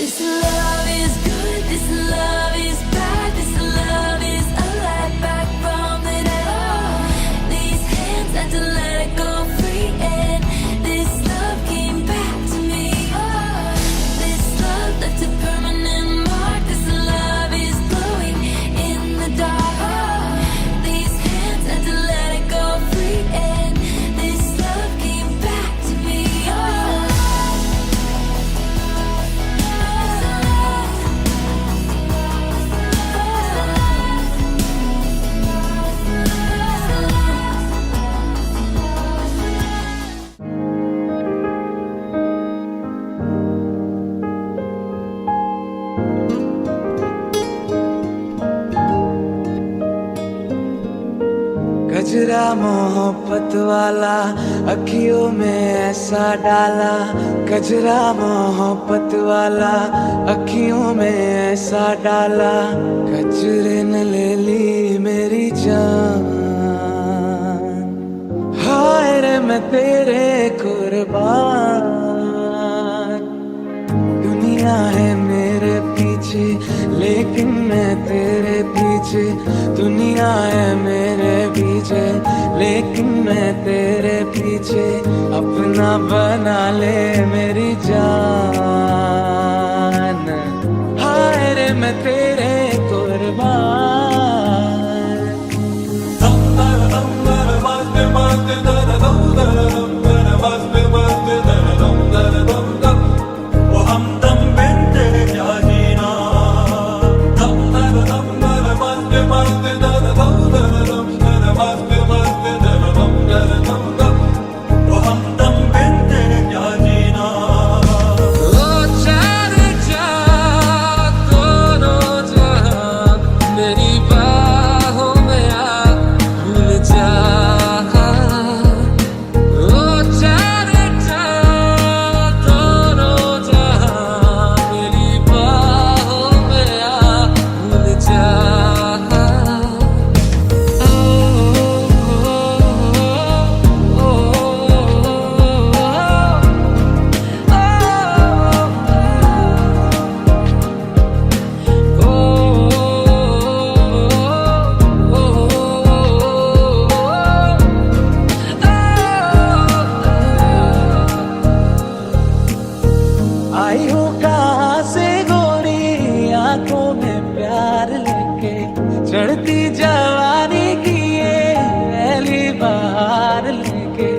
This love is good, this love is bad, this love is a light back from the dead. These hands had to let it go free, and this love came back to me. This love left a permanent mark. This love is glowing in the dark. These hands had to let it go free, and this love came back to me. गजरा मोहब्बत वाला अखियों में ऐसा डाला, गजरा मोहब्बत वाला अखियों में ऐसा डाला, गजरे ने ले ली मेरी जान। हाय रे मैं तेरे कुर्बान, दुनिया है मेरे पीछे लेकिन मैं तेरे पीछे, दुनिया है मेरे पीछे लेकिन मैं तेरे पीछे, अपना बना ले मेरी जान। हाय रे मैं तेरे कुर्बान। आई हूँ कहाँ से गोरी आंखों में प्यार लेके, चढ़ती जवानी की ये पहली बार लेके,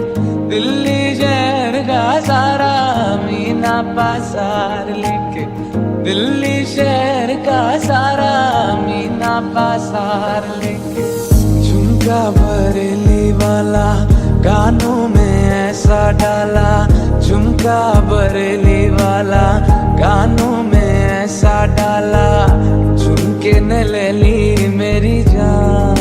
दिल्ली शहर का सारा मीना पासार लेके, दिल्ली शहर का सारा मीना पासार लेके, झुमका बरेली वाला कानों में ऐसा डाला, झुमका बरेली वाला कानों में ऐसा डाला, झुमके ने ले ली मेरी जान।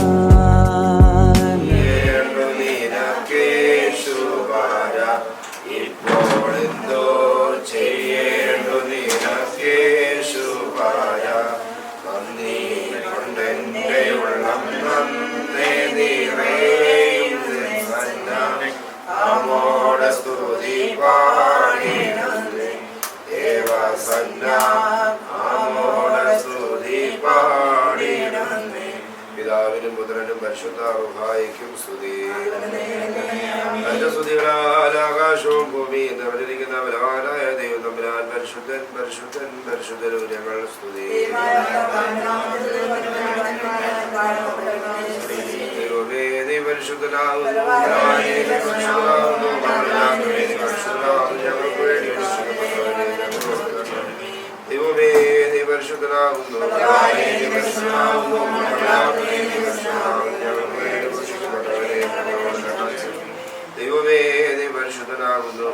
പിതാവിനും പുത്രനും പരിശുദ്ധാരൂഹായിക്കും സ്തുതി. തന്റെ സ്തുതികളാൽ ആകാശവും ഭൂമിയും നിറഞ്ഞിരിക്കുന്ന ബലവാനായ ദൈവം തമ്പുരാൻ പരിശുദ്ധൻ പരിശുദ്ധൻ പരിശുദ്ധൻ ഞങ്ങൾ സ്തുതി. ദൈവമേ നീ പരിശുദ്ധനാകുന്നു, ഞങ്ങൾക്ക് വേണ്ടി ദൈവമേ നീ പരിശുദ്ധനാകുന്നു, ദൈവമേ നീ പരിശുദ്ധനാകുന്നു,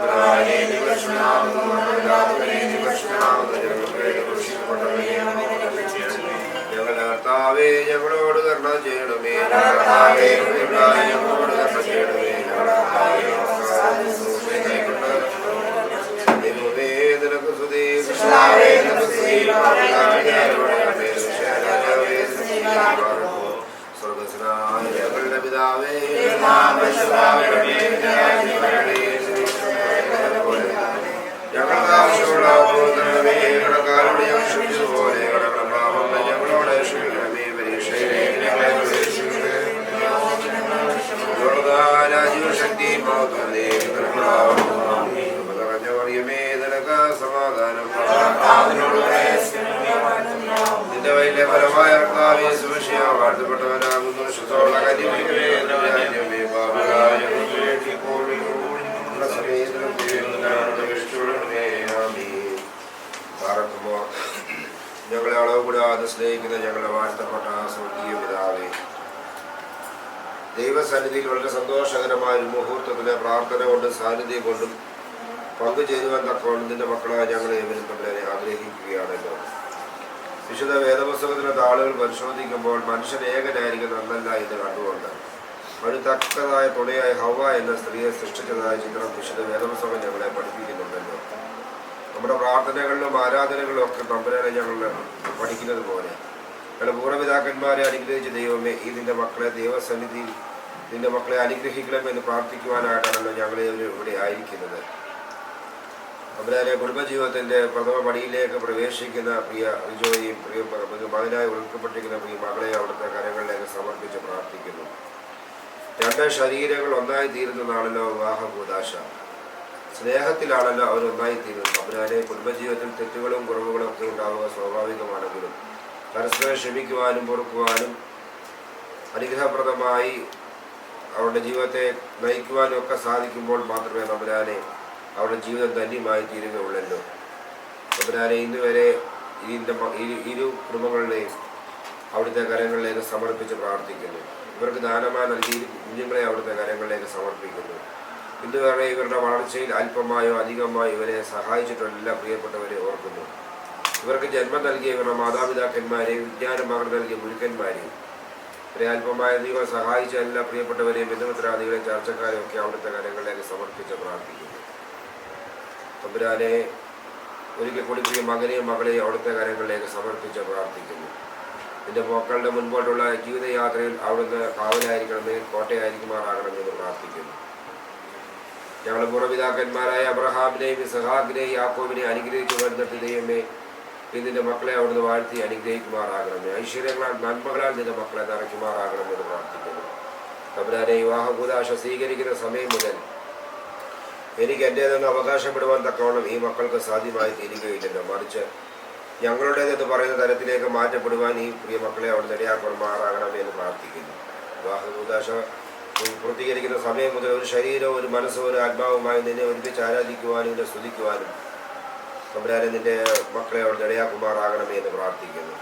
ഞങ്ങളുടെ കർത്താവേ ഞങ്ങളോട് കരുണ ചെയ്യണമേ, ഞങ്ങളോട് കരുണ ചെയ്യണമേ. ദൈവമേ നിനക്ക് സ്തുതി, സ്വർഗ്ഗസ്നായ ഞങ്ങളുടെ പിതാവേ, ഞങ്ങളുടെ ആവശ്യമുള്ള അളവ് കൂടാതെ സ്നേഹിക്കുന്ന ഞങ്ങളുടെ വാഴ്ത്തപ്പെട്ട സ്വർഗീയ പിതാവേ, ദൈവസന്നിധിയിൽ വളരെ സന്തോഷകരമായ ഒരു മുഹൂർത്തത്തിലെ പ്രാർത്ഥന കൊണ്ടും സാന്നിധ്യം കൊണ്ടും പങ്കുചേരുവാൻ തക്കവണ്ണം നിന്റെ മക്കളായ ഞങ്ങളെ ഇവരും തമ്മിലെ ആഗ്രഹിക്കുകയാണല്ലോ. വിശുദ്ധ വേദപുസ്തകത്തിലെ താളുകൾ പരിശോധിക്കുമ്പോൾ മനുഷ്യൻ ഏകനായിരിക്കുന്ന നന്നല്ല എന്ന് കണ്ടുകൊണ്ട് ഒരു തക്കതായ തുണയായ ഹവ്വ എന്ന സ്ത്രീയെ സൃഷ്ടിച്ചതായ ചിത്രം വിശുദ്ധ വേദപുസ്തകം ഞങ്ങളെ പഠിപ്പിക്കുന്നുണ്ടല്ലോ. നമ്മുടെ പ്രാർത്ഥനകളിലും ആരാധനകളിലും ഒക്കെ തമ്പുരാനെ ഞങ്ങൾ പഠിക്കുന്നത് പോലെ ഞങ്ങളുടെ പൂർവ്വപിതാക്കന്മാരെ അനുഗ്രഹിച്ച ദൈവമേ, ഈ നിന്റെ മക്കളെ ദൈവസന്നിധിയിൽ നിന്റെ മക്കളെ അനുഗ്രഹിക്കണമെന്ന് പ്രാർത്ഥിക്കുവാനായിട്ടാണല്ലോ ഞങ്ങളെ ഇവിടെ ആയിരിക്കുന്നത്. തമ്പുരാനെ കുടുംബജീവിതത്തിൻ്റെ പ്രഥമ പടിയിലേക്ക് പ്രവേശിക്കുന്ന പ്രിയ റിജോയും പ്രിയ മകനായി ഉൾക്കപ്പെട്ടിരിക്കുന്ന പ്രിയ മകളെ അവിടുത്തെ കരങ്ങളിലേക്ക് സമർപ്പിച്ച് പ്രാർത്ഥിക്കുന്നു. രണ്ട് ശരീരങ്ങൾ ഒന്നായി തീരുന്നതാണല്ലോ വിവാഹ കൂദാശ. സ്നേഹത്തിലാണല്ലോ അവർ ഒന്നായി തീരുന്നത്. തമ്പുരാനെ കുടുംബജീവിതത്തിൽ തെറ്റുകളും കുറവുകളും ഒക്കെ ഉണ്ടാവുക സ്വാഭാവികമാണെങ്കിലും പരസ്പരം ക്ഷമിക്കുവാനും പൊറുക്കുവാനും അനുഗ്രഹപ്രദമായി അവരുടെ ജീവിതത്തെ നയിക്കുവാനും ഒക്കെ സാധിക്കുമ്പോൾ മാത്രമേ തമ്പുരാനെ അവരുടെ ജീവിതം ധന്യമായി തീരുകയുള്ളല്ലോ. തമ്പുരാനെ ഇന്ന് വരെ ഇരു കുടുംബങ്ങളുടെയും അവിടുത്തെ കരങ്ങളിലേക്ക് സമർപ്പിച്ച് പ്രാർത്ഥിക്കുന്നു. ഇവർക്ക് ദാനമായി നൽകി കുഞ്ഞുങ്ങളെ അവിടുത്തെ കരങ്ങളിലേക്ക് സമർപ്പിക്കുന്നു. ഇന്ന് വരെ ഇവരുടെ വളർച്ചയിൽ അല്പമായോ അധികമായോ ഇവരെ സഹായിച്ചിട്ടുള്ള എല്ലാ പ്രിയപ്പെട്ടവരെ ഓർക്കുന്നു. ഇവർക്ക് ജന്മം നൽകിയ ഇവരുടെ മാതാപിതാക്കന്മാരെയും വിജ്ഞാനം പകർന്നു നൽകിയ ഗുരുക്കന്മാരെയും ഇവരെ അല്പമായ അധികം സഹായിച്ച എല്ലാ പ്രിയപ്പെട്ടവരെയും ബന്ധുമിത്രാദികളെയും ചർച്ചക്കാരെയും ഒക്കെ അവിടുത്തെ കരങ്ങളിലേക്ക് സമർപ്പിച്ച് പ്രാർത്ഥിക്കുന്നു. തമ്പുരാനെ ഒരിക്കൽ കൂടി പ്രിയ മകനെയും മകളെയും അവിടുത്തെ കരങ്ങളിലേക്ക് സമർപ്പിച്ച് പ്രാർത്ഥിക്കുന്നു. നിന്റെ മക്കളുടെ മുൻപോട്ടുള്ള ജീവിതയാത്രയിൽ അവിടുന്ന് കാവലായിരിക്കണമെങ്കിൽ കോട്ടയായിരിക്കുമാറാകണമെന്ന് പ്രാർത്ഥിക്കുന്നു. ഞങ്ങളുടെ പൂർവ്വപിതാക്കന്മാരായ അബ്രഹാമിനെയും ഇസ്ഹാക്കിനെയും യാക്കോബിനെയും അനുഗ്രഹിച്ചു വരുന്നിട്ട് ദൈവമേ, നിന്റെ മക്കളെ അവിടുന്ന് വാഴ്ത്തി അനുഗ്രഹിക്കുമാറാകണമേ. ഐശ്വര്യങ്ങളാൽ നന്മകളാൽ നിന്റെ മക്കളെ നിറയ്ക്കുമാറാകണമെന്ന് പ്രാർത്ഥിക്കുന്നു. തമ്പുരാനെ വിവാഹ കൂദാശ സ്വീകരിക്കുന്ന സമയം മുതൽ എനിക്ക് എൻ്റേതെന്ന് അവകാശപ്പെടുവാൻ തക്കവണ്ണം ഈ മക്കൾക്ക് സാധ്യമായി തീരുകയില്ലല്ലോ. മറിച്ച് ഞങ്ങളുടേതെന്ന് പറയുന്ന തരത്തിലേക്ക് മാറ്റപ്പെടുവാൻ ഈ പ്രിയ മക്കളെ അവിടെ ഇടയാക്കുമാറാകണമേ എന്ന് പ്രാർത്ഥിക്കുന്നു. വിവാഹ കൂദാശ പൂർത്തീകരിക്കുന്ന സമയം മുതൽ ഒരു ശരീരവും ഒരു മനസ്സും ഒരു ആത്മാവുമായി നിന്നെ ഒരുമിച്ച് ആരാധിക്കുവാനും നിന്നെ സ്തുതിക്കുവാനും തമ്പുരാനെ നിന്റെ മക്കളെ അവിടെ ഇടയാക്കുമാറാകണമേ എന്ന് പ്രാർത്ഥിക്കുന്നു.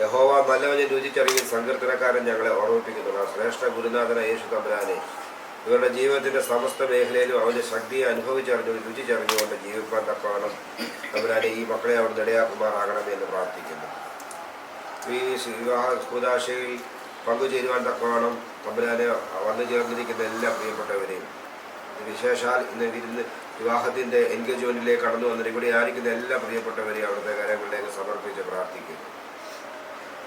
യഹോവ നല്ലവനെ രുചിച്ചറിയിൽ സങ്കീർത്തനക്കാരൻ ഞങ്ങളെ ഓർമ്മിപ്പിക്കുന്നു. ആ ശ്രേഷ്ഠ ഗുരുനാഥന യേശു തമ്പുരാനെ ഇവരുടെ ജീവിതത്തിൻ്റെ സമസ്ത മേഖലയിലും അവൻ്റെ ശക്തിയെ രുചിച്ചറിഞ്ഞുകൊണ്ട് ജീവിക്കാൻ തക്കവണ്ണം തമ്പുരാനെ ഈ മക്കളെ അവിടെ ഇടയാക്കുമാറാകണമേ എന്ന് പ്രാർത്ഥിക്കുന്നു. ഈ വിവാഹ കൂദാശയിൽ പങ്കുചേരുവാൻ തക്കവണ്ണം തമ്പുരാനെ വന്നു ചേർന്നിരിക്കുന്ന എല്ലാ പ്രിയപ്പെട്ടവരെയും, വിശേഷാൽ ഇന്ന് വിവാഹത്തിൻ്റെ എൻഗേജ്മെൻറ്റിലേക്ക് കടന്നു വന്നിട്ട് ഇവിടെ ആയിരിക്കുന്ന എല്ലാ പ്രിയപ്പെട്ടവരെയും അവിടുത്തെ കരങ്ങളിലേക്ക് സമർപ്പിച്ച് പ്രാർത്ഥിക്കുന്നു.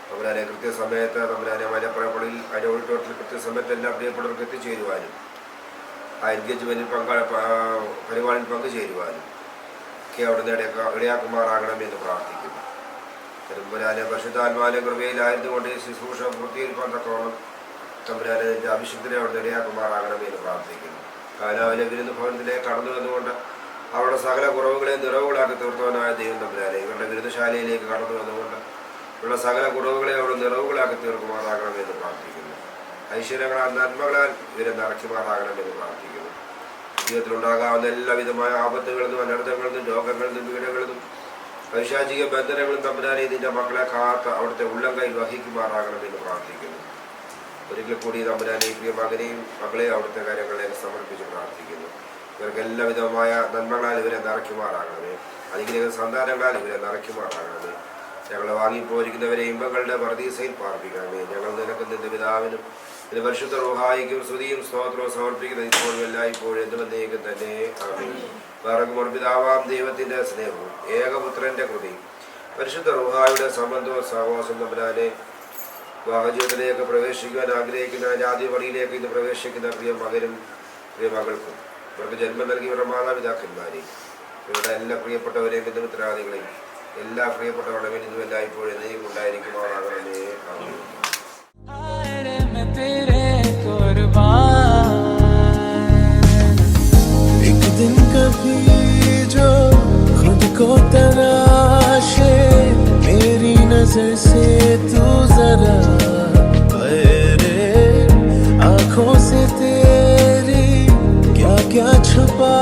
തമ്പുരാനെ കൃത്യസമയത്ത് തമ്പുരാനെ മലപ്പുറപ്പള്ളിയിൽ അതിൻ്റെ ഓഡിറ്റോറിയത്തിൽ കൃത്യസമയത്ത് എല്ലാ പ്രിയപ്പെട്ടവർക്ക് എത്തിച്ചേരുവാനും ആ എൻഗേജ്മെൻറ്റിൽ പരിപാടിയിൽ പങ്കുചേരുവാനും ഒക്കെ അവിടുന്ന് ഇടയാക്കുമാറാകണമെന്ന് പ്രാർത്ഥിക്കുന്നു. തമ്പുരാനെ പരിശുദ്ധാത്മാവിന്റെ കൃപയിലായിരുന്നുകൊണ്ട് ശുശ്രൂഷ പൂർത്തീകരിക്കാൻ തക്കവണ്ണം തമ്പുരാനെ അഭിഷിക്തനെ അവിടുന്ന് ഇടയാക്കുമാറാകണമെന്ന് പ്രാർത്ഥിക്കുന്നു. കാനാവിലെ വിരുന്ന് ഭവനത്തിലേക്ക് കടന്നു വന്നുകൊണ്ട് അവരുടെ സകല കുറവുകളെ നിറവുകളാക്കി തീർത്തവനായ ദൈവം തമ്പുരാനെ ഇവരുടെ വിരുദ്ധശാലയിലേക്ക് കടന്നു വന്നുകൊണ്ട് ഉള്ള സകല കുറവുകളെ അവിടെ നിറവുകളാക്കി തീർക്കുമാറാകണമെന്ന് പ്രാർത്ഥിക്കുന്നു. ഐശ്വര്യങ്ങളാൽ നന്മകളാൽ ഇവരെ നിറയ്ക്കുമാറാകണമെന്ന് പ്രാർത്ഥിക്കുന്നു. ജീവിതത്തിലുണ്ടാകാവുന്ന എല്ലാവിധമായ ആപത്തുകളിൽ നിന്നും അനർത്ഥങ്ങളിൽ നിന്നും രോഗങ്ങളിൽ നിന്നും പീഡകളിൽ നിന്നും പൈശാചിക ബന്ധനങ്ങളും തമ്പുരാനെ നിന്റെ മക്കളെ കാത്ത് അവിടുത്തെ ഉള്ളം കയ്യിൽ വഹിക്കുമാറാകണമെന്ന് പ്രാർത്ഥിക്കുന്നു. ഒരിക്കൽ കൂടി തമ്പുരാനെ പ്രിയ മകനെയും മകളെയും അവിടുത്തെ കാര്യങ്ങളിലേക്ക് സമർപ്പിച്ച് പ്രാർത്ഥിക്കുന്നു. ഇവർക്ക് എല്ലാവിധമായ നന്മകളാൽ ഇവരെ നിറയ്ക്കുമാറാകണമേ. അനുഗ്രഹ സന്താനങ്ങളാൽ ഇവരെ നിറയ്ക്കുമാറാകണമേ. ഞങ്ങളെ വാങ്ങിപ്പോയിരിക്കുന്നവരെ ഇമ്പങ്ങളുടെ പർദീസയിൽ പാർപ്പിക്കണമേ. ഞങ്ങൾ നിനക്ക് നിന്റെ പിതാവിനും നിന്റെ പരിശുദ്ധ റൂഹായിക്കും സ്തുതിയും സ്തോത്രവും സമർപ്പിക്കുന്ന ഇപ്പോഴും എല്ലായ്പ്പോഴും എന്തുമെന്നേക്കും തന്നെ ആമേൻ. പറകുമ്പോൾ പിതാവാം ദൈവത്തിൻ്റെ സ്നേഹവും ഏകപുത്രൻ്റെ കൃപയും പരിശുദ്ധ റൂഹായുടെ സംബന്ധവും സഹവാസം തമ്പുരാനെ വിവാഹജീവിതത്തിലേക്ക് പ്രവേശിക്കുവാൻ ആഗ്രഹിക്കുന്ന ജാതി വഴിയിലേക്ക് ഇന്ന് പ്രവേശിക്കുന്ന പ്രിയ മകനും പ്രിയ മകൾക്കും ഇവർക്ക് ജന്മം നൽകിയവരുടെ മാതാപിതാക്കന്മാരെയും ഇവരുടെ എല്ലാ പ്രിയപ്പെട്ടവരെയും ബന്ധുമിത്രാദികളെയും എല്ലാ പ്രിയപ്പെട്ടവരുടെ മേൽ ഇന്നും എല്ലായ്പ്പോഴും എന്നേക്കും ഉണ്ടായിരിക്കുമാറാകണമേ. ആമേൻ. एक दिन कभी जो खुद को तराशे मेरी नजर से तू जरा रे आंखों से तेरी क्या क्या छुपा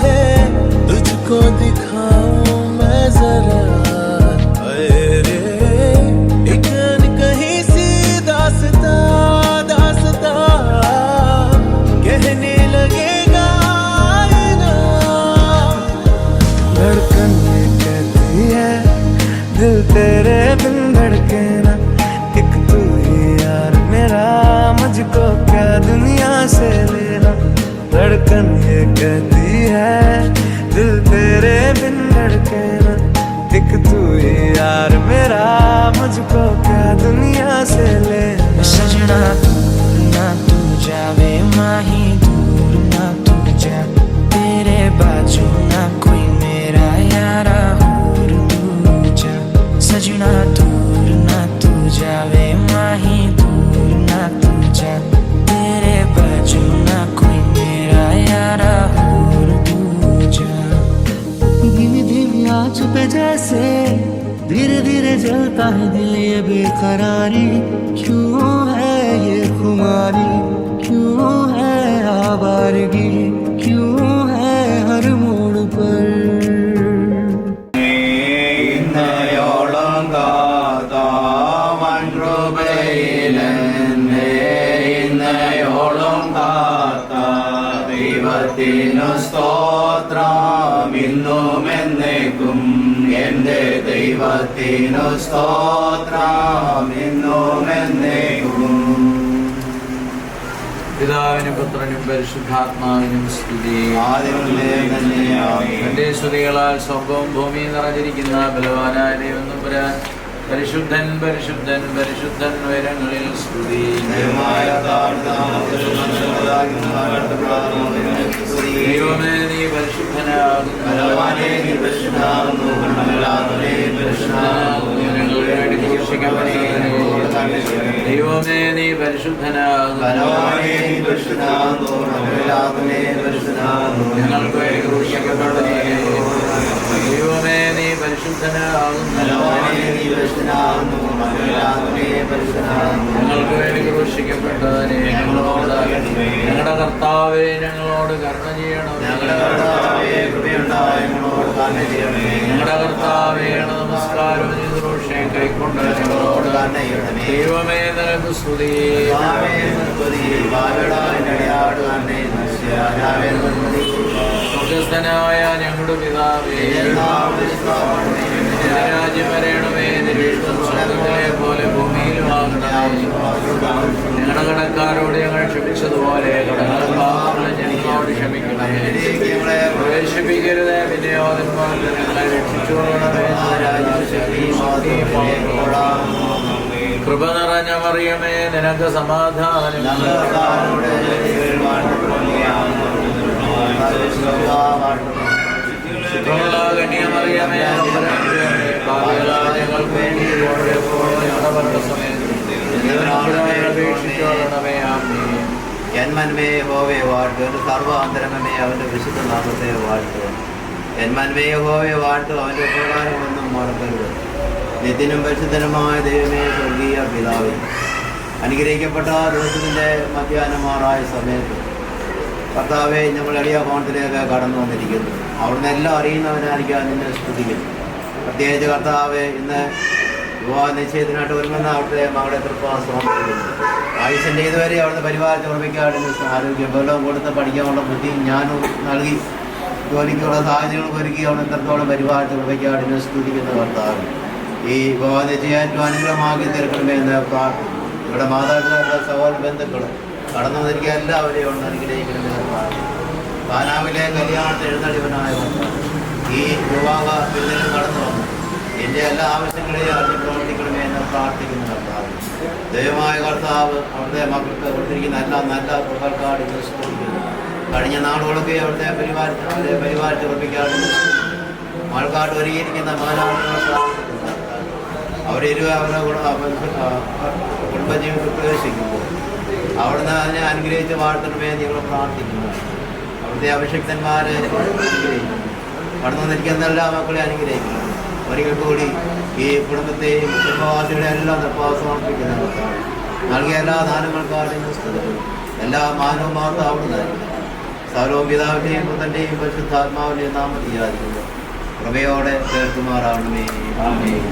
है तुझको दिखाऊं मैं जरा मुझको क्या दुनिया से ले। सजना दूर ना तू जावे माही, दूर ना तू जा, तेरे बाजू ना कोई मेरा यारा और दूजा। सजना दूर ना तू जावे माही, दूर ना तू जा, तेरे बाजू ना कोई मेरा यारा और दूजा। धीमी धीमी आँच पे जैसे धीरे धीरे जलता है दिल, ये बेकरारी क्यों है, ये खुमारी क्यों है, आवारगी क्यों है हर मोड़ पर। ദൈവത്തിനു എന്റെ ദൈവത്തിനു സ്തോത്രം എന്നും എന്നേക്കും. പിതാവിനും പുത്രനും പരിശുദ്ധാത്മാവിനും സ്തുതി. എന്റെ സ്തുതികളാൽ സ്വർഗവും ഭൂമിയും നിറഞ്ഞിരിക്കുന്ന ബലവാനായ ദൈവം തമ്പുരാൻ പരിശുദ്ധൻ പരിശുദ്ധൻ പരിശുദ്ധൻ ഉയരങ്ങളിൽ സ്തുതി. ദൈവമേ നീ പരിശുദ്ധനാകുന്നു, ദൈവമേ നീ പരിശുദ്ധനാകുന്നു, ഞങ്ങൾക്ക് വേണ്ടി ക്രൂശിക്കപ്പെട്ടവനേ. ദൈവമേ നീ പരിശുദ്ധനാകുന്നു, ഞങ്ങൾക്ക് വേണ്ടി ക്രൂശിക്കപ്പെട്ടവനെ. ഞങ്ങളുടെ കർത്താവേ ഞങ്ങളോട് കരുണ ചെയ്യണം. ഞങ്ങളുടെ കർത്താവേ നമസ്കാരം ശുശ്രൂഷയും കൈക്കൊണ്ട് ഞങ്ങളോട് ദൈവമേ നിനക്ക് സ്തുതി. സ്വർഗസ്ഥനായ ഞങ്ങളുടെ പിതാവേ, രാജ്യം വരേണമേ, നിരീക്ഷം സ്വർഗത്തിലെ പോലെ ഭൂമിയിലും ആകണമേ. ഞങ്ങളുടെ കടക്കാരോട് ഞങ്ങൾ ക്ഷമിച്ചതുപോലെ കടക്കാരെ ഞങ്ങളോട് ക്ഷമിക്കണമേ. പ്രവേശിപ്പിക്കരുതേ, വിനയോദന്മാരിൽ ഞങ്ങളെ രക്ഷിച്ചുകൊള്ളണമേ. കൃപ നിറഞ്ഞ മറിയമേ, നിനക്ക് സമാധാനം. കന്യമറിയമേ, ഞങ്ങൾക്ക് വേണ്ടി അപേക്ഷിച്ചോളണമേ. ആമേൻ. എന്മന്മേ യഹോവയെ വാഴ്ത്തുക, എൻ്റെ സർവ്വാന്തരംഗമേ അവൻ്റെ വിശുദ്ധ നാമത്തെ വാഴ്ത്തുക. എന്മന്മേ യഹോവയെ വാഴ്ത്തുക, അവൻ്റെ ഉപകാരങ്ങളൊന്നും മറക്കരുത്. നിത്യനും പരിശുദ്ധനുമായ ദൈവമേ, സ്വർഗീയ പിതാവേ, അനുഗ്രഹിക്കപ്പെട്ട ദിവസത്തിൻ്റെ മധ്യാഹ്നമാറായ സമയത്ത് കർത്താവെ, ഞങ്ങൾ എളിയ ഭവനത്തിലേക്ക് കടന്നു വന്നിരിക്കുന്നു. അവിടുന്ന് എല്ലാം അറിയുന്നവനായിരിക്കാൻ നിന്നെ സ്തുതിക്കുന്നു. പ്രത്യേകിച്ച് കർത്താവെ, ഇന്ന് വിവാഹ നിശ്ചയത്തിനായിട്ട് ഒരുങ്ങുന്ന അവിടുത്തെ മകളെ സമർപ്പിക്കുന്നു. ആയുസിൻ്റെ ഇതുവരെ അവിടുന്ന് പരിപാലിച്ച് ഉറപ്പിക്കാതെ ആരോഗ്യം ബലവും കൊടുത്ത് പഠിക്കാനുള്ള ബുദ്ധിയും ഞാനും നൽകി ജോലിക്കുള്ള സാഹചര്യങ്ങൾ ഒരുക്കി അവിടെ എത്രത്തോളം പരിപാലിച്ച് ഉറപ്പിക്കാതെ സ്തുതിക്കുന്ന കർത്താവ്, ഈ വിവാഹ നിശ്ചയം അനുഗ്രഹമാക്കി തീർക്കണമേ എന്ന് പ്രാർത്ഥിക്കുന്നു. ഇവിടെ മാതാപിതാക്കളുടെ സഹോദര ബന്ധുക്കൾ കടന്നു വന്നിരിക്കുക എല്ലാവരെയും ഒന്ന് അനുഗ്രഹിക്കണമേ എന്ന് പ്രാർത്ഥിക്കുന്നു. കാനാവിലെ കല്യാണത്തിന് എഴുന്നള്ളിവനായ കർത്താവ്, ഈ വിവാഹ വിരുന്നിലും കടന്നു വന്നു എൻ്റെ എല്ലാ ആവശ്യങ്ങളെയും അറിഞ്ഞ് പ്രവർത്തിക്കണമേ എന്ന് പ്രാർത്ഥിക്കുന്ന കർത്താവ്, ദൈവമായ കർത്താവ്, അവിടുത്തെ മക്കൾക്ക് കൊടുത്തിരിക്കുന്ന എല്ലാ നല്ല കൃപകൾക്കാട് സ്തുതിക്കുന്നു. കഴിഞ്ഞ നാളുകളൊക്കെ അവിടുത്തെ പരിപാലിച്ച് ഉറപ്പിക്കാതെ മഴക്കാട് ഒരുങ്ങിയിരിക്കുന്ന മാതാപിതാക്കൾ പ്രാർത്ഥിക്കുന്നു. അവരുടെ കുടുംബജീവിതത്തിൽ പ്രവേശിക്കുമ്പോൾ അവിടുന്ന് അതിനെ അനുഗ്രഹിച്ച് വാഴ്ത്തണമേ നിങ്ങൾ പ്രാർത്ഥിക്കുന്നു. അവിടുത്തെ അഭിഷിക്തന്മാരെ അനുഗ്രഹിക്കുന്നു. കടന്നു വന്നിരിക്കുന്ന എല്ലാ മക്കളെ അനുഗ്രഹിക്കുന്നു. ഒരിക്കൽ കൂടി ഈ കുടുംബത്തെയും കുടുംബവാസികളെ എല്ലാം സമർപ്പിക്കുന്ന കർത്താവ്, നൽകിയ എല്ലാ ദാനങ്ങൾക്കാരും എല്ലാ മാനവും മാത്രം അവിടുന്ന് സർവ്വവും പിതാവിൻ്റെയും പുത്രൻ്റെയും പരിശുദ്ധാത്മാവിൻ്റെയും നാമത്തിൽ യാചിക്കുന്നു. കൃപയോടെ കേൾക്കുമാറാവണമേ. ആമേൻ.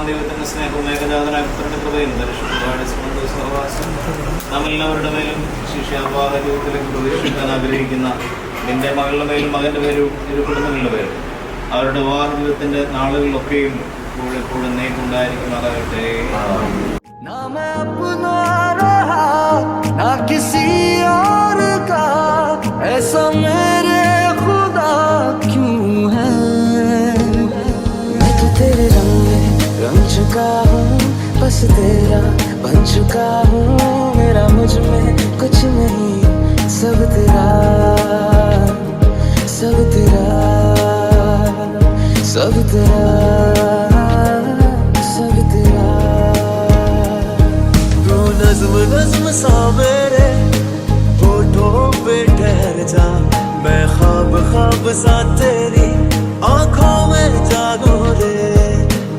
ദൈവത്തിന്റെ സ്നേഹവും ഏകജാതനായ പുത്രന്റെ കൃപയും സഹവാസം നമ്മെല്ലാവരുടെ മേലും ശിഷ്യാവാഹ ജീവിതത്തിലേക്ക് പ്രവേശിക്കാൻ ആഗ്രഹിക്കുന്ന നിന്റെ മകളുടെ മേലും മകന്റെ പേരും ഇരു കുടുംബങ്ങളുടെ പേരും അവരുടെ വിവാഹ ജീവിതത്തിന്റെ നാളുകളിലൊക്കെയും എപ്പോഴും നേക്കുണ്ടായിരിക്കുന്നതാകട്ടെ. ना मैं अपना रहा ना किसी और का, ऐसा मेरे खुदा क्यों है। मैं तो तेरे रंग में रंग चुका सब तेरा, सब तेरा, सब तेरा, सब तेरा। तू नज़्म नज़्म सा मेरे होठों पे ठहर जा, मैं ख्वाब ख्वाब सा तेरी आँखों में जागो रे।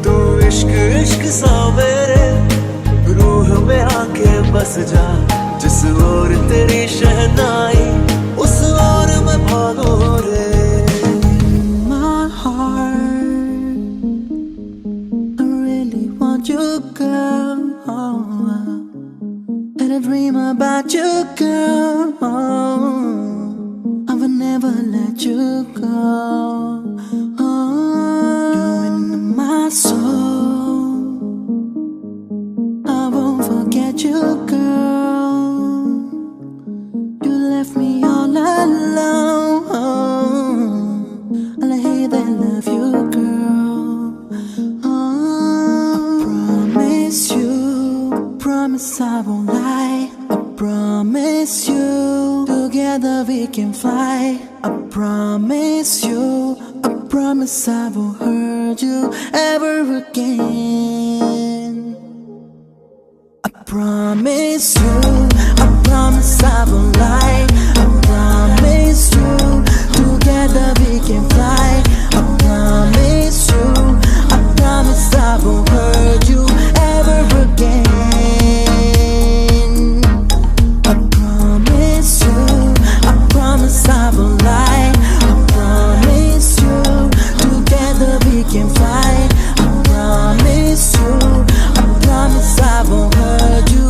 तू इश्क इश्क सा मेरे रूह में आके बस जा, जिस ओर तेरी शहनाई उस ओर मैं भागो रे। My heart, I really want you, girl. And I dream about you, girl. I will never let you go. You're in my soul. I won't forget you, girl. You left me all alone, and I hate that I love you, girl. I promise you, promise I won't lie. I promise you, together we can fly. I promise you, I promise I won't hurt you ever again. I promise you, I promise I won't lie. I promise you, together we can fly. I promise you, I promise I won't hurt you ever again. I promise you, I promise I won't lie. I promise you, together we can fly. I promise you, I promise I won't hurt you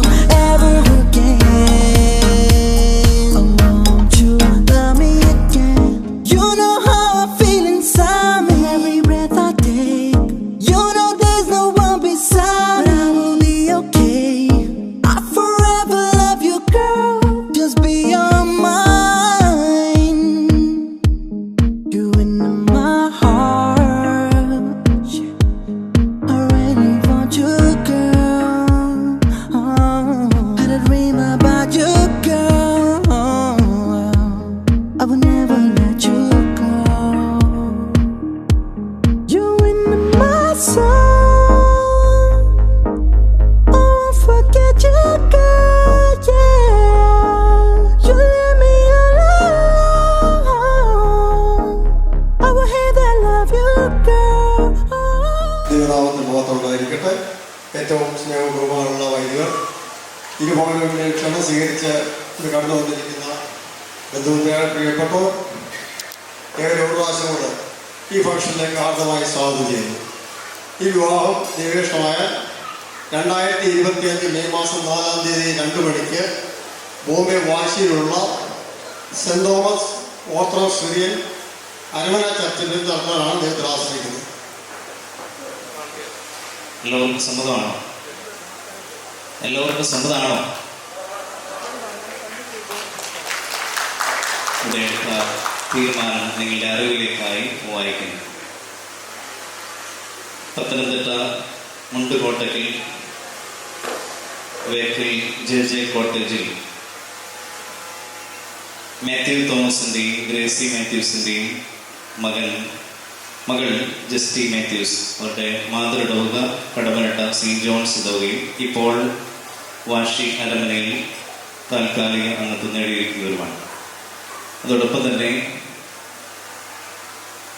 ever again. I want you to love me again. You know how I feel inside me every breath I take. You know there's no one beside me, but I will be okay. I forever love you, girl. Just be on mine. You in my heart. I really want you, girl. And I dream about you, girl. I will never let you go. You in my soul. I won't forget you, girl. Yeah, you let me alone. I will hate that I love you, girl. ദൈവനാമത്തിന് മാത്രമുണ്ടായിരിക്കട്ടെ. ഏറ്റവും സ്നേഹവും ബഹുമാനമുള്ള വൈദികർ, ഇരുഭവനങ്ങളിലെ ക്ഷമ സ്വീകരിച്ച് ഇത് കടന്നു വന്നിരിക്കുന്ന ബന്ധുവിൻ്റെ പ്രിയപ്പെട്ടവർ, ഏറെ ഒരു പ്രാവശ്യം കൂടെ ഈ ഫംഗ്ഷനിലേക്ക് ഹാർദമായി സ്വാഗതം ചെയ്യുന്നു. ഈ വിവാഹം ദൈവേഷ്ടമായ 2025 മെയ് മാസം 4-ാം തീയതി 2 മണിക്ക് ബോംബെ വാശിയിലുള്ള സെൻറ് തോമസ് ഓർത്തഡോക്സ് സിറിയൻ അരമന ചർച്ചിൽ നടത്താനാണ് ദൈവത്തിൽ ആശ്രയിക്കുന്നത്. എല്ലാവർക്കും സമ്മതമാണോ? എല്ലാവർക്കും സമ്മതമാണോ? ഇവിടെ എടുത്ത തീരുമാനം നിങ്ങളുടെ അറിവിലേക്കായി വായിക്കുന്നു. പത്തനംതിട്ട മുണ്ടുകോട്ടയ്ക്കൽ വേക്കൽ JJ കോട്ടേജിൽ മാത്യു തോമസിൻ്റെയും ഗ്രേസി മാത്യൂസിൻ്റെയും മകൾ ജസ്റ്റി മാത്യൂസ് അവരുടെ മാതൃടവുക കടമനട്ട സെയിൻറ് ജോൺസ് ഇടവകയും ഇപ്പോൾ വാശി അരമനയിൽ താൽക്കാലിക അംഗത്വം നേടിയിരിക്കുന്നവരുമാണ്. അതോടൊപ്പം തന്നെ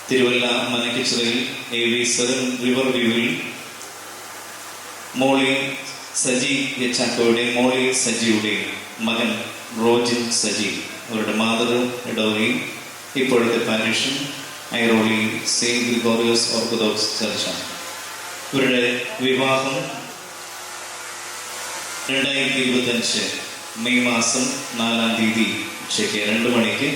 തിരുവല്ല മനക്കിച്ചിറയിൽ AV7 റിവർ വ്യൂവിൽ മോളി സജി യച്ചാക്കോയുടെയും മോളി സജിയുടെയും മകൻ റോജിൻ സജി അവരുടെ മാതൃ ഇടവകയും ഇപ്പോഴത്തെ പാരിഷും ഐറോളി സെയിൻറ് ഗ്രിഗോറിയോസ് ഓർത്തഡോക്സ് ചർച്ചാണ്. ഇവരുടെ വിവാഹം 2025 മെയ് മാസം 4-ാം തീയതി ഉച്ചയ്ക്ക് 2 മണിക്ക്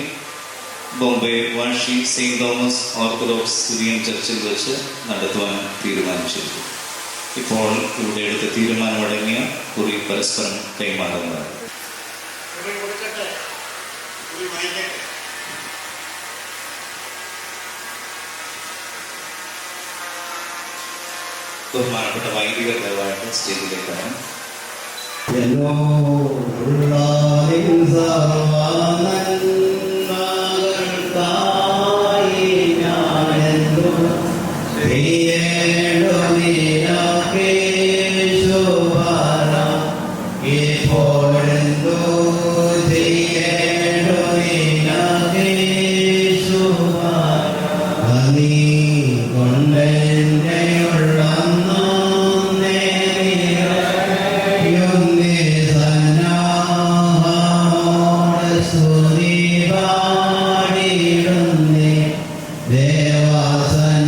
Bombay Vashi saint Thomas Orthodox Syrian ചർച്ചിൽ വെച്ച് നടത്തുവാൻ തീരുമാനിച്ചിരുന്നു. ഇപ്പോൾ ഇവിടെ എടുത്ത തീരുമാനമടങ്ങിയ കുറി പരസ്പരം കൈമാറുന്നതാണ്. ബഹുമാനപ്പെട്ട വൈദികർ ദയവായിട്ട് സ്റ്റേജിലേക്കാണ്. സർവാന ദേവസന്നാഹമോടെ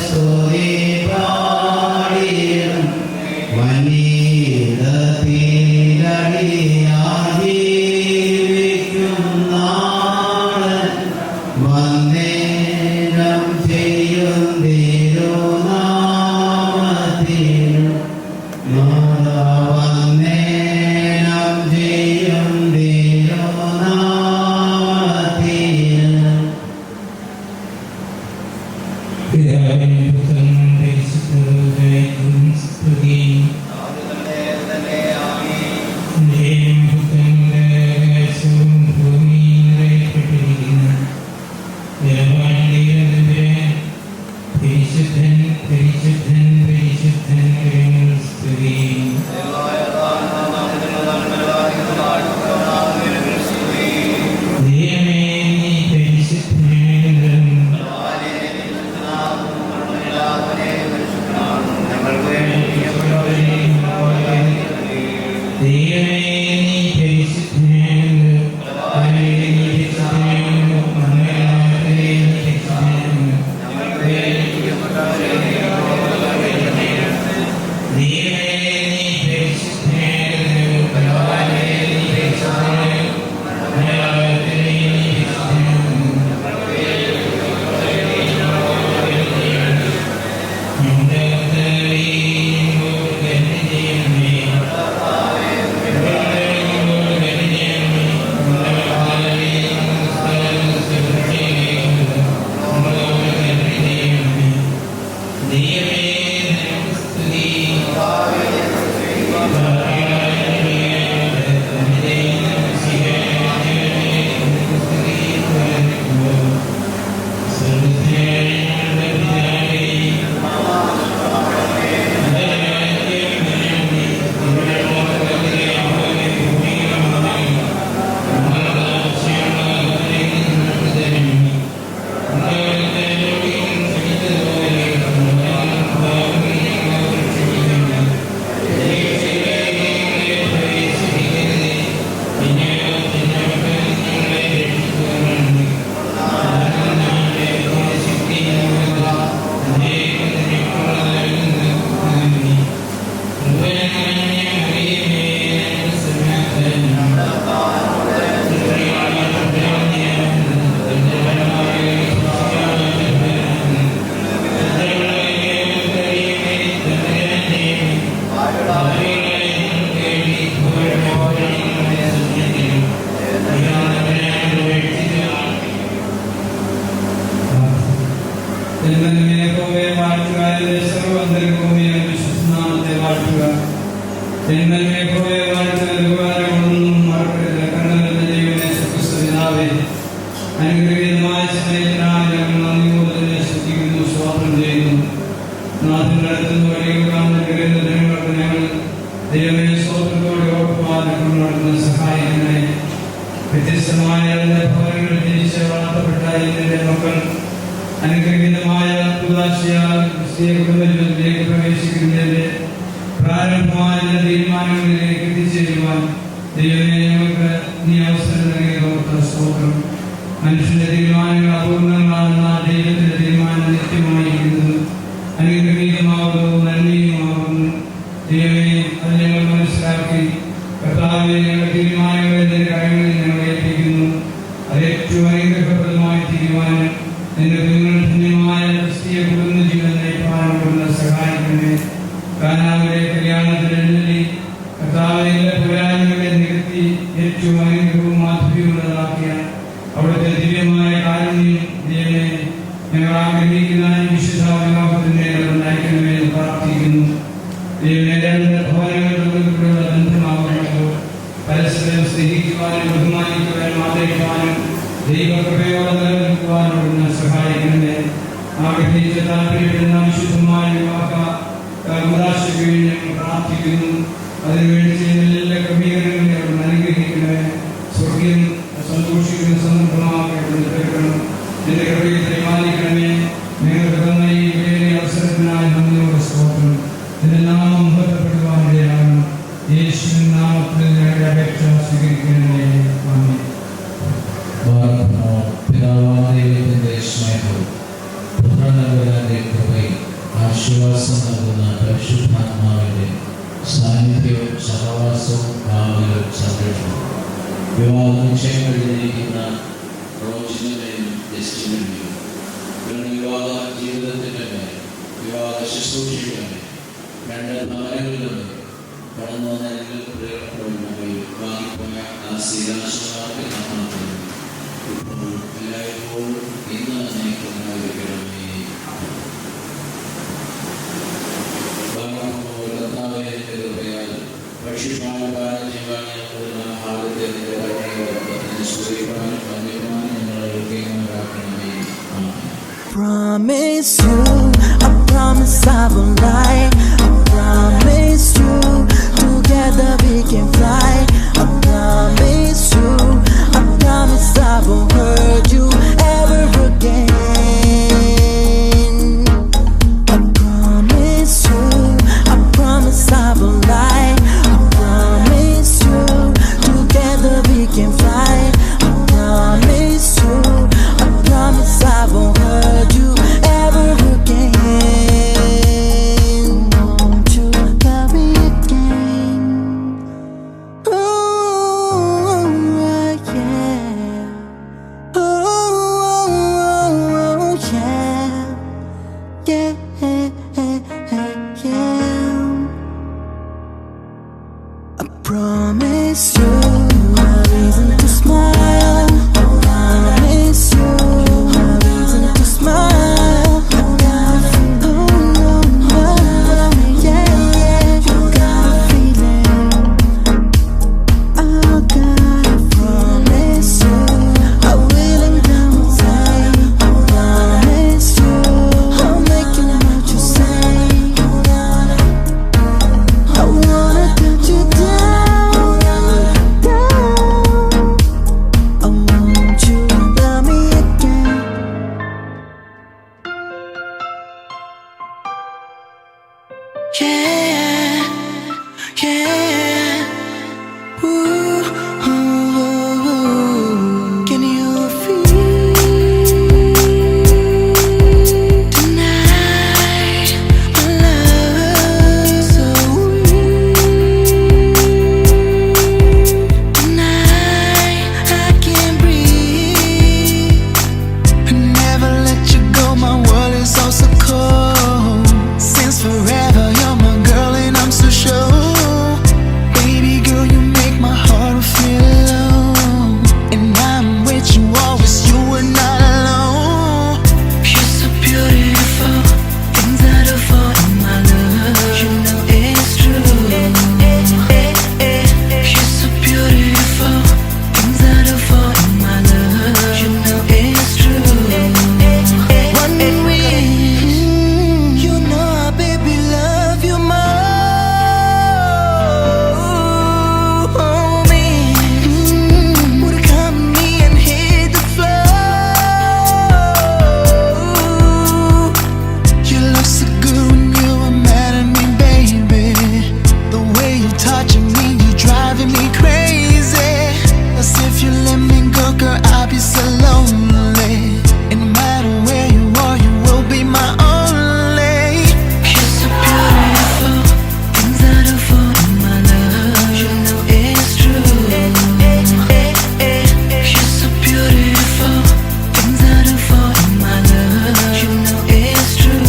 സ്തുതി പാടിയിടും വനീതത്തിലടിയാൻ ജീവിക്കുന്നാളൻ വന്ദേനം ചെയ്യും തിരുനാമത്തിനു വന്ദേനം ചെയ്യും തിരുനാമത്തിനു അനുഗ്രഹീതമായ സ്നേഹത്തിനായി ഞങ്ങൾ നന്ദിയോടെ ശ്രദ്ധിക്കുന്നു, സ്വാഗതം ചെയ്യുന്നു. നാഥന്റെ അടുത്തുനിന്ന് വഴിയുകൾക്ക് ഞങ്ങൾ ദൈവമേ സ്തോത്രത്തോടെ ഓർക്കുവാൻ നടത്തുന്ന സഹായിക്കണേ. വ്യത്യസ്തമായ ഭവനങ്ങൾ ജനിച്ച് വളർത്തപ്പെട്ട ഇതിന്റെ മക്കൾ അനുഗ്രഹീതമായ ഉദാശയാൽ ക്രിസ്തീയ കുടുംബജീവിതത്തിലേക്ക് പ്രവേശിക്കുന്നതിന്റെ പ്രാരംഭമായ തീരുമാനങ്ങളിലേക്ക് എത്തിച്ചേരുവാൻ ദൈവമേ ഞങ്ങൾക്ക് നീ അവസരം നൽകിയ സ്തോത്രം. മനുഷ്യന്റെ തീരുമാനങ്ങൾ അപൂർണങ്ങളാണെന്ന ദൈവത്തിന്റെ തീരുമാനം നിത്യമായിരിക്കുന്നത് അനുഗ്രഹീതമാകുന്നു, നന്ദിയുമാകുന്നു. ദൈവമേ അത് ഞങ്ങൾ മനസ്സിലാക്കി കർത്താവേ ഞങ്ങളുടെ തീരുമാനങ്ങളെ നിന്റെ കാര്യങ്ങളിൽ ഞങ്ങൾ ഏൽപ്പിക്കുന്നു. അത് ഏറ്റവും അനുഗ്രഹപ്രദമായ തീരുമാനം നിന്റെ കുഞ്ഞുങ്ങൾ ധന്യമായ ക്രിസ്തീയ കുടുംബ ജീവിതം നയിക്കാനുള്ള സഹായിക്കണേ. കാനാവിലെ കല്യാണത്തിന് എഴുന്നള്ളി കർത്താവെ പുരാണങ്ങളെ നികത്തി ഏറ്റവും അനുഗ്രഹവും മാധുര്യമുള്ളതാക്കിയ അവിടുത്തെ ദിവ്യമായ കാരുണ്യം ദൈവമേ ഞങ്ങൾ ആഗ്രഹിക്കുന്ന വിശുദ്ധ വിവാഹത്തിന്റെ നയിക്കണമെന്ന് പ്രാർത്ഥിക്കുന്നു. ദൈവമേ രണ്ട് ഭവനങ്ങളിലുള്ള ബന്ധമാകുന്നതോ പരസ്പരം സ്നേഹിക്കുവാനും ബഹുമാനിക്കുവാനും ആദരിക്കുവാനും ദൈവകൃപയോടെ നിലനിൽക്കുവാനുള്ള സഹായിക്കണമേ. ആഗ്രഹിച്ച താല്പര്യപ്പെടുന്ന വിശുദ്ധമായ വിവാഹ ഞങ്ങൾ പ്രാർത്ഥിക്കുന്നു. അതിനുവേണ്ടി ചെയ്യുന്ന എല്ലാ ക്രമീകരണങ്ങളെ അവിടെ അനുഗ്രഹിക്കണമേ. സ്വർഗീയം സന്തോഷിക്കുന്ന സന്ദർഭമാക്കണം. എന്റെ കൃപയെ പരിപാലിക്കണമേ. ഞങ്ങൾക്ക് തന്ന ഈ വലിയ അവസരത്തിനായി നന്ദിയോടെ സ്തോത്രം. ഇതിന്റെ നാമം മഹത്വപ്പെടുവാനിടയാണ്. യേശുവിൻ നാമത്തിൽ ഞങ്ങളുടെ അപേക്ഷ സ്വീകരിക്കണമേ. ആമേൻ. വിവാഹ നിശ്ചയം കഴിഞ്ഞിരിക്കുന്ന റോജിനുമേലും ജസ്റ്റിനുമേലും ഇവരുടെ വിവാഹ ജീവിതത്തിൻ്റെ മേൽ വിവാഹ ശുശ്രൂഷയുടെ മേൽ രണ്ട് ഭവനങ്ങളിലും കടന്നു വന്ന ഞങ്ങൾക്ക് പ്രിയപ്പെട്ടവരുമായി വാങ്ങിപ്പോയ ആ ശീലാശമാർക്ക് കാണാറുണ്ട്. ഇപ്പോൾ എല്ലായ്പ്പോഴും ഇന്ന് നയിക്കുന്നവരിക്കണമേ. ഭക്ഷിപ്പാനും പാനം ചെയ്യുവാൻ ഞങ്ങളുടെ ആഹാരത്തെ നിന്റെ കരുണയോടെ സ്തുതിപ്പാനും വന്യപ്പാനും ഞങ്ങളെ ഏൽപ്പിക്കുന്നവരാക്കണമേ. Promise you, I promise I won't lie. I promise you, together we can fly. I promise you, I promise I won't hurt you ever again. I promise you, I promise I won't lie. I promise you, together we can fly. I promise you, I promise I won't hurt you ever again. Won't you love me again? Ooh, yeah. Ooh, yeah. Yeah. I promise you a reason to smile. I promise you a reason to smile. I got a feeling, yeah, you got a feeling. I gotta promise you I will and don't say. I promise you I'll make you what you say. I wanna get you down, down. I want you to love me again. Yeah, yeah. Ooh, ooh, ooh. Can you feel tonight? My love is so real. Tonight I can't breathe. I never let you go. My world is all so cold. Since forever you're my girl and I'm so sure. Baby girl, you make my heart feel alone. And I'm with you always, you are not alone. You're so beautiful, things I do for in my love. You know it's true. You're so beautiful, things I do for in my love. You know it's true. One you know I baby love you more. Me, would come me and hit the floor. You look so good when you are mad at me, baby. The way you're touching me, you're driving me crazy. As if you let me go, girl, I'll be so lonely. And no matter where you are, you will be my only. You're so beautiful, things I do for in my love. You know it's true. You're so beautiful, things I do for in my love. You know it's true.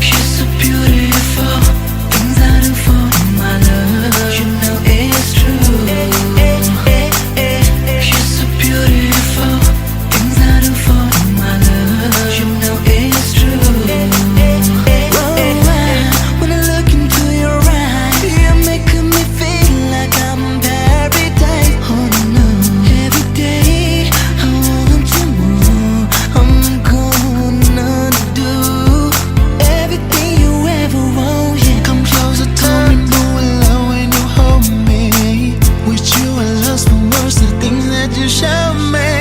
You're so beautiful, things I do for in my love. You know it's true. You're so beautiful, things I do for in my love. You know it's true. When I look into your eyes, you're making me feel like I'm in paradise. Oh no, every day I want you more. I'm gonna do everything you ever want. Yeah, come closer to me, blue and low when you hold me. With you I lost my words, the things that you show me.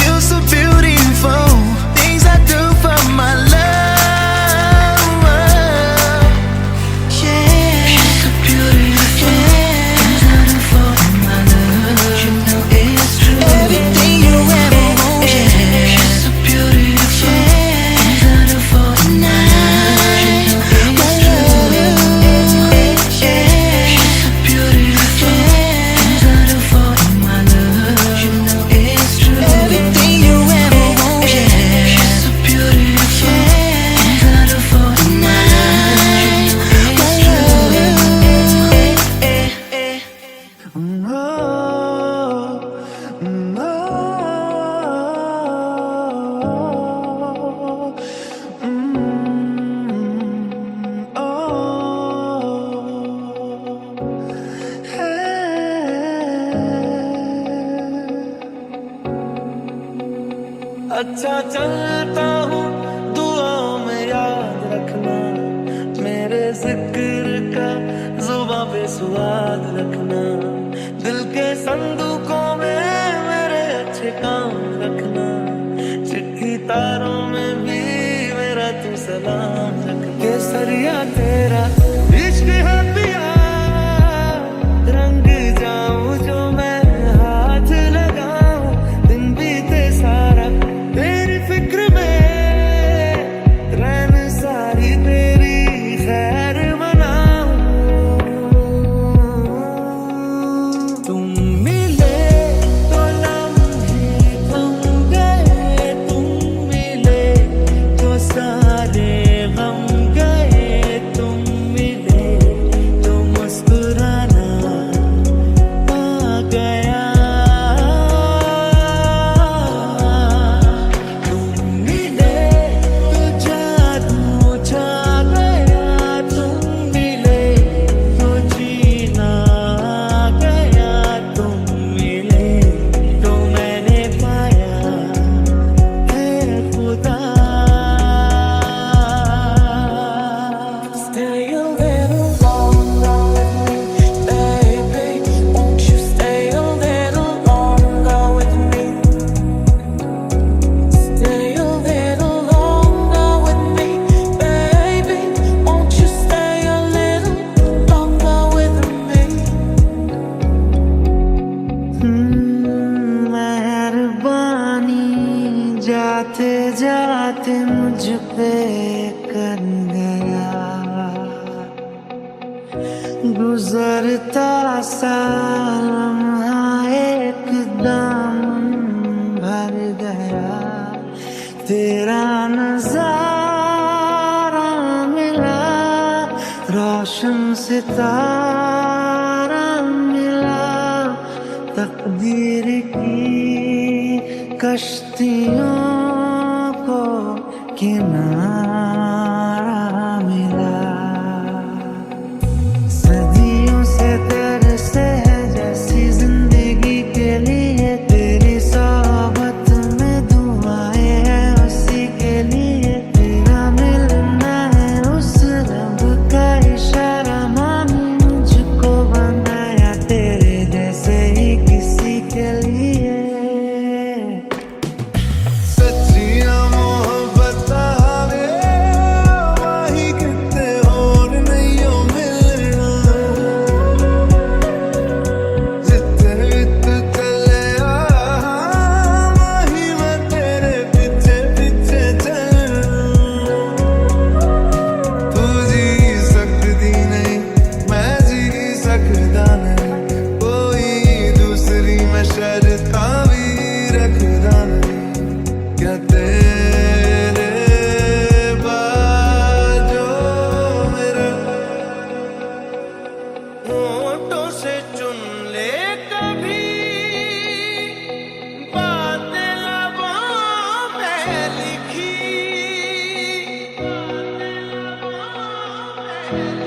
You're so beautiful, things I do for my love. Yeah, you're so beautiful, अच्छा चलता हूँ दुआओं में याद रखना, मेरे जिक्र का जुबां पे स्वाद रखना, दिल के संदूकों में मेरे अच्छे काम रखना, चिट्ठी तारों में भी मेरा तू सलाम रखना। केसरिया तेरा इश्क है पिया, रंग जाऊं जो मैं हाथ लगाऊं, दिन बीते सारा तेरी फिक्र में, रैन सारी तेरी खैर मनाऊं। तुम मिले तो लम्हे थम गए, तुम मिले तो सारे गम गए, तुम मिले तो मुस्कुराना आ गया, तुम मिले तो जादू छा गया, तुम मिले तो जीना आ गया, तुम मिले तो मैंने पाया है खुदा। Stay a little longer with me, baby. Won't you stay a little longer with me? Stay a little longer with me, baby. Won't you stay a little longer with me? मेहरबानी जाते जाते मुझ पे कर गया, गुजरता सा लम्हा एकदम भर गया, तेरा नजारा मिला, रोशन सितारा मिला, तकदीर की कश्तियों को किनारा मिला, सदियों से तरसे है जैसी जिंदगी के लिए, तेरी सोहबत में दुआएं हैं उसी के लिए, तेरा मिलना है उस रब का इशारा, मानी मुझको बनाया तेरे जैसे ही किसी के लिए। सच्चियां मोहब्बत आवे वाही कितने और नहीं हो मिलना, जिते वित चले वाही मैं तेरे पीछे पीछे चलना, तू जी सकती नहीं मैं जी सकता नहीं, कोई दूसरी मैं शर्तां भी रखदा नहीं, क्या तेरे बाजो मेरा होठों से चुन ले कभी बातें लबों पे लिखी, बातें लबों पे